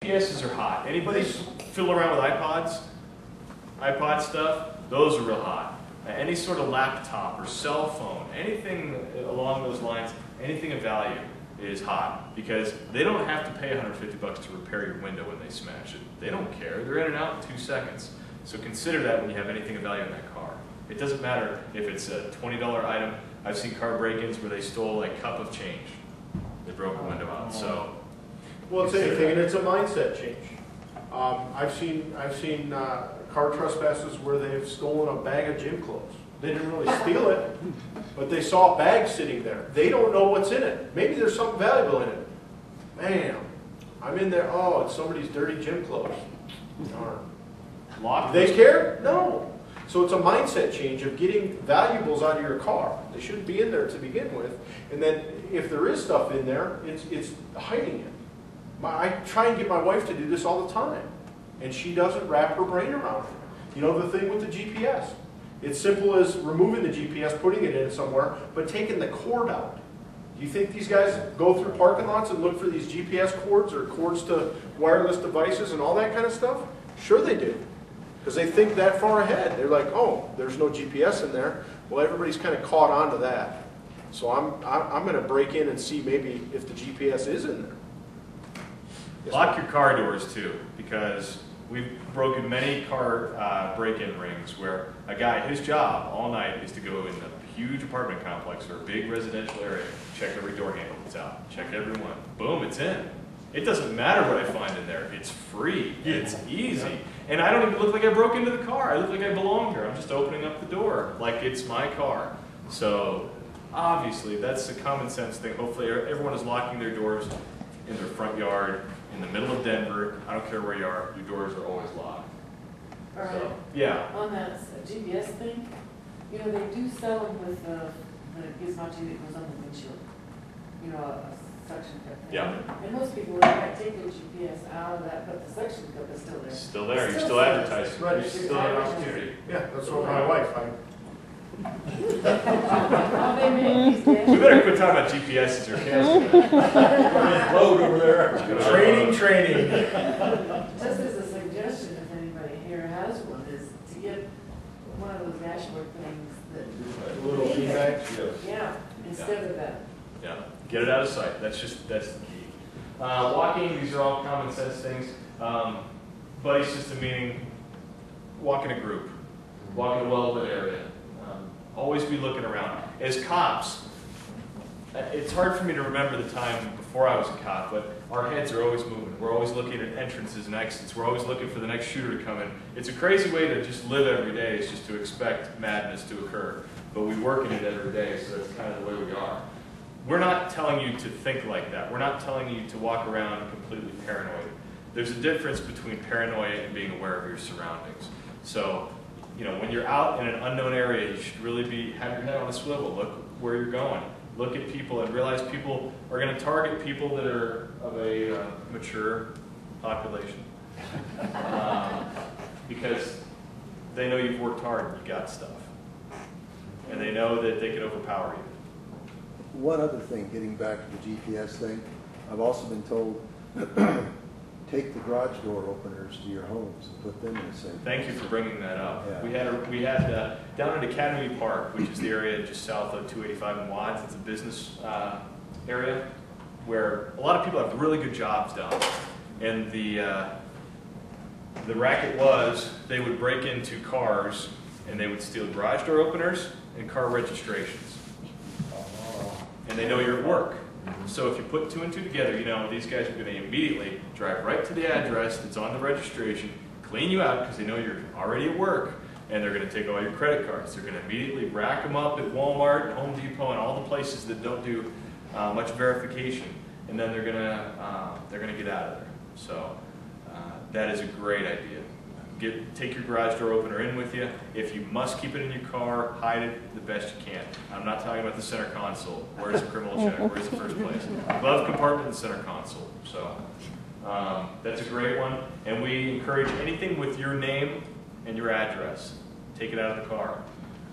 GPSs are hot. Anybody fiddle around with iPods? iPod stuff? Those are real hot. Any sort of laptop or cell phone, anything along those lines, anything of value is hot because they don't have to pay $150 to repair your window when they smash it. They don't care. They're in and out in 2 seconds. So consider that when you have anything of value in that car. It doesn't matter if it's a $20 item. I've seen car break-ins where they stole a cup of change. They broke a window out. So, well, it's anything, and it's a mindset change. I've seen car trespasses where they've stolen a bag of gym clothes. They didn't really steal it, but they saw a bag sitting there. They don't know what's in it. Maybe there's something valuable in it. Bam! I'm in there. Oh, it's somebody's dirty gym clothes. Darn. Do they care? No. So it's a mindset change of getting valuables out of your car. They shouldn't be in there to begin with. And then if there is stuff in there, it's hiding it. I try and get my wife to do this all the time, and she doesn't wrap her brain around it. You know the thing with the GPS? It's simple as removing the GPS, putting it in somewhere, but taking the cord out. Do you think these guys go through parking lots and look for these GPS cords or cords to wireless devices and all that kind of stuff? Sure they do. Because they think that far ahead. They're like, oh, there's no GPS in there. Well, everybody's kind of caught on to that. So I'm going to break in and see maybe if the GPS is in there. Yes, lock your car doors too, because we've broken many car break-in rings where a guy, his job all night is to go in a huge apartment complex or a big residential area, check every door handle that's out, check every one. Boom, it's in. It doesn't matter what I find in there. It's free. It's easy. And I don't even look like I broke into the car. I look like I belong here. I'm just opening up the door like it's my car. So obviously that's a common sense thing. Hopefully everyone is locking their doors in their front yard, in the middle of Denver. I don't care where you are. Your doors are always locked. All right. So, yeah. On that GPS thing, you know, they do sell them with the gizmo that goes on the windshield. You know, a suction cup. Yeah. And most people would like take the GPS out of that, but the suction cup is still there. Still there. You're still advertising. Right. You're still an opportunity. Yeah, that's what my wife. How they make these days. We better quit talking about GPSs or cameras. Load over there. Training. Just as a suggestion, if anybody here has one, is to get one of those dashboard things that. Little feedback. Yeah, instead of that. Yeah, get it out of sight. That's the key. Walking, these are all common sense things. Buddy system meaning walk in a group, walk in a well-lit area. Always be looking around. As cops, it's hard for me to remember the time before I was a cop, but our heads are always moving. We're always looking at entrances and exits. We're always looking for the next shooter to come in. It's a crazy way to just live every day, is just to expect madness to occur. But we work in it every day, so that's kind of the way we are. We're not telling you to think like that. We're not telling you to walk around completely paranoid. There's a difference between paranoia and being aware of your surroundings. So, you know, when you're out in an unknown area, you should really have your head on a swivel. Look where you're going. Look at people and realize people are going to target people that are of a mature population. Because they know you've worked hard and you got stuff. And they know that they can overpower you. One other thing, getting back to the GPS thing, I've also been told take the garage door openers to your homes and put them in the safe. Thank you for bringing that up. Yeah. We had down at Academy Park, which is the area just south of 285 in Watts. It's a business area where a lot of people have really good jobs down there. And the racket was they would break into cars and they would steal garage door openers and car registrations. And they know you're at work. So if you put 2 and 2 together, you know these guys are going to immediately drive right to the address that's on the registration, clean you out because they know you're already at work, and they're going to take all your credit cards. They're going to immediately rack them up at Walmart, and Home Depot, and all the places that don't do much verification, and then they're going to get out of there. So that is a great idea. Take your garage door opener in with you. If you must keep it in your car, hide it the best you can. I'm not talking about the center console. Where's the criminal check? Where's the first place? Glove compartment and center console. So that's a great one. And we encourage anything with your name and your address. Take it out of the car.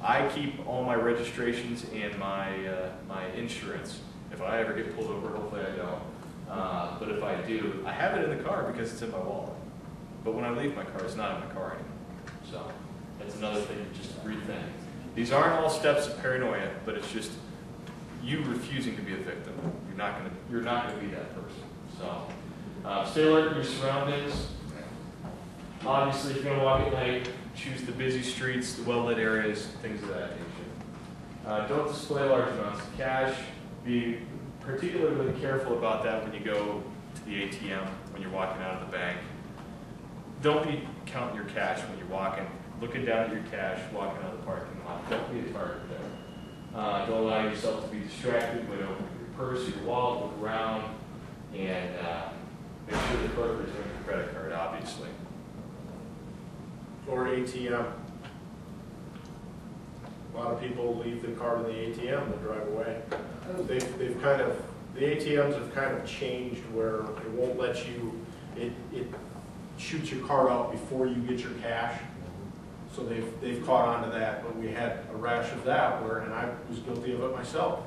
I keep all my registrations and my insurance. If I ever get pulled over, hopefully I don't. But if I do, I have it in the car because it's in my wallet. But when I leave my car, it's not in my car anymore. So that's another thing to just rethink. These aren't all steps of paranoia, but it's just you refusing to be a victim. You're not gonna be that person. So stay alert in your surroundings. Obviously, if you're gonna walk at night, choose the busy streets, the well-lit areas, things of that nature. Don't display large amounts of cash. Be particularly careful about that when you go to the ATM, when you're walking out of the bank. Don't be counting your cash when you're walking, looking down at your cash, walking out of the parking lot. Don't be a target there. Don't allow yourself to be distracted when you open your purse, your wallet, look around, and make sure the clerk is doing your credit card, obviously. Or ATM. A lot of people leave the card in the ATM and drive away. They've kind of, the ATMs have kind of changed where it won't let you, it shoots your card out before you get your cash. So they've caught on to that, but we had a rash of that where, and I was guilty of it myself,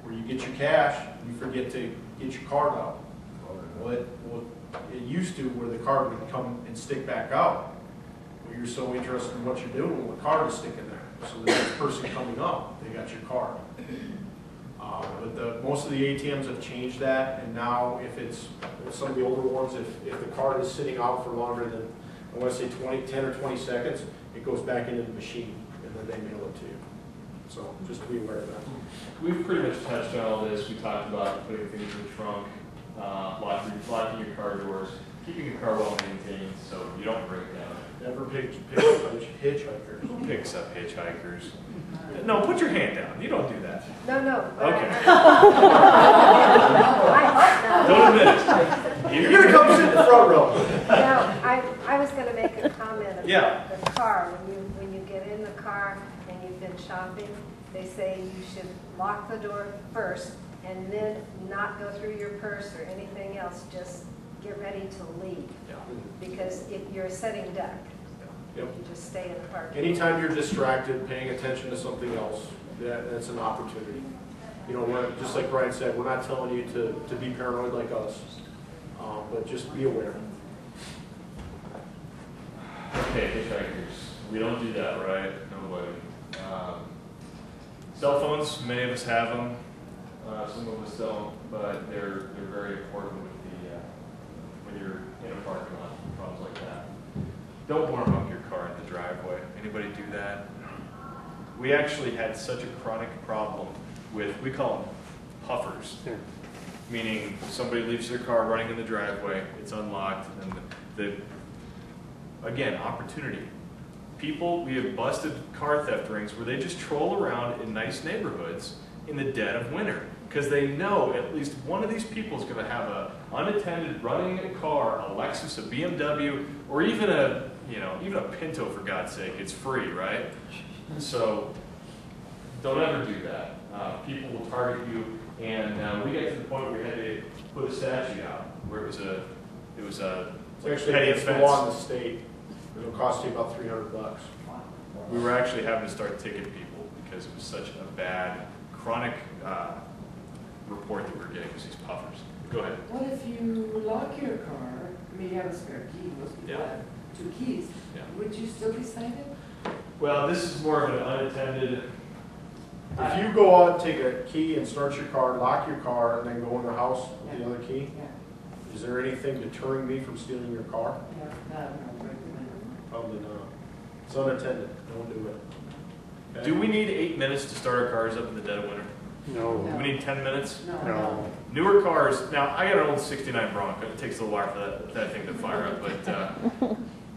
where you get your cash, you forget to get your card out. Well, it used to where the card would come and stick back out. Well, you're so interested in what you're doing, well, the card is sticking there. So the next person coming up, they got your card. But most of the ATMs have changed that, and now if some of the older ones, if the card is sitting out for longer than, I want to say 10 or 20 seconds, it goes back into the machine, and then they mail it to you. So just to be aware of that. We've pretty much touched on all this. We talked about putting things in the trunk, locking your car doors, keeping your car well maintained so you don't break down. Never pick hitchhikers. Who picks up hitchhikers? No, put your hand down. You don't do that. No. Okay. I Don't admit it. You're going to come sit in the front row. hope not. No, I was going to make a comment about Yeah. the car. When you get in the car and you've been shopping, they say you should lock the door first and then not go through your purse or anything else. Just get ready to leave. Yeah. Because if you're a sitting duck, Yep. you just stay in the park. Anytime you're distracted, paying attention to something else, that's an opportunity. You know, just like Brian said, we're not telling you to be paranoid like us, but just be aware. Okay, hitchhikers. We don't do that, right? Nobody. Cell phones, many of us have them. Some of us don't, but they're very important with when you're in a parking lot, problems like that. Don't warm up your car in the driveway. Anybody do that? We actually had such a chronic problem with, we call them puffers, meaning somebody leaves their car running in the driveway, it's unlocked, and again, opportunity. We have busted car theft rings where they just troll around in nice neighborhoods in the dead of winter because they know at least one of these people is going to have a unattended running car, a Lexus, a BMW, or even a Pinto, for God's sake. It's free, right? So don't ever do that. People will target you, and we got to the point where we had to put a statute out where it was a It's actually petty against the offense. law in the state. It'll cost you about $300. We were actually having to start ticketing people because it was such a bad, chronic report that we were getting was these puffers. Go ahead. What if you lock your car, I mean, you have a spare key, most people Yeah. have 2 keys, Yeah. would you still be cited? Well, this is more of an unattended. If you go out, take a key and start your car, lock your car, and then go in the house with the other key, Yeah, is there anything deterring me from stealing your car? yeah, no, recommend. Probably not. It's unattended. Don't do it. Okay? Do we need 8 minutes to start our cars up in the dead of winter? No. Do we need 10 minutes? No. Newer cars, now I got an old 69 Bronco, it takes a while for that thing to fire up, but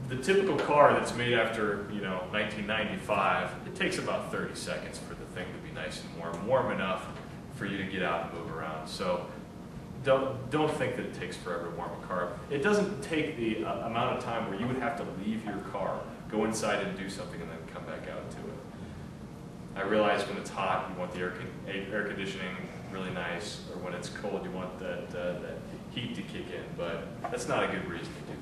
the typical car that's made after, 1995, it takes about 30 seconds for the thing to be nice and warm enough for you to get out and move around. So don't think that it takes forever to warm a car. It doesn't take the amount of time where you would have to leave your car, go inside and do something, and then come back out to it. I realize when it's hot, you want the air conditioning really nice, or when it's cold, you want that heat to kick in, but that's not a good reason to do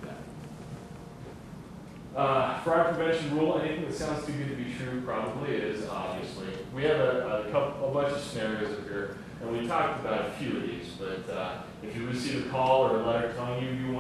that. Fraud prevention rule, anything that sounds too good to be true probably is, obviously. We have a bunch of scenarios up here. And we talked about a few of these, but if you receive a call or a letter telling you you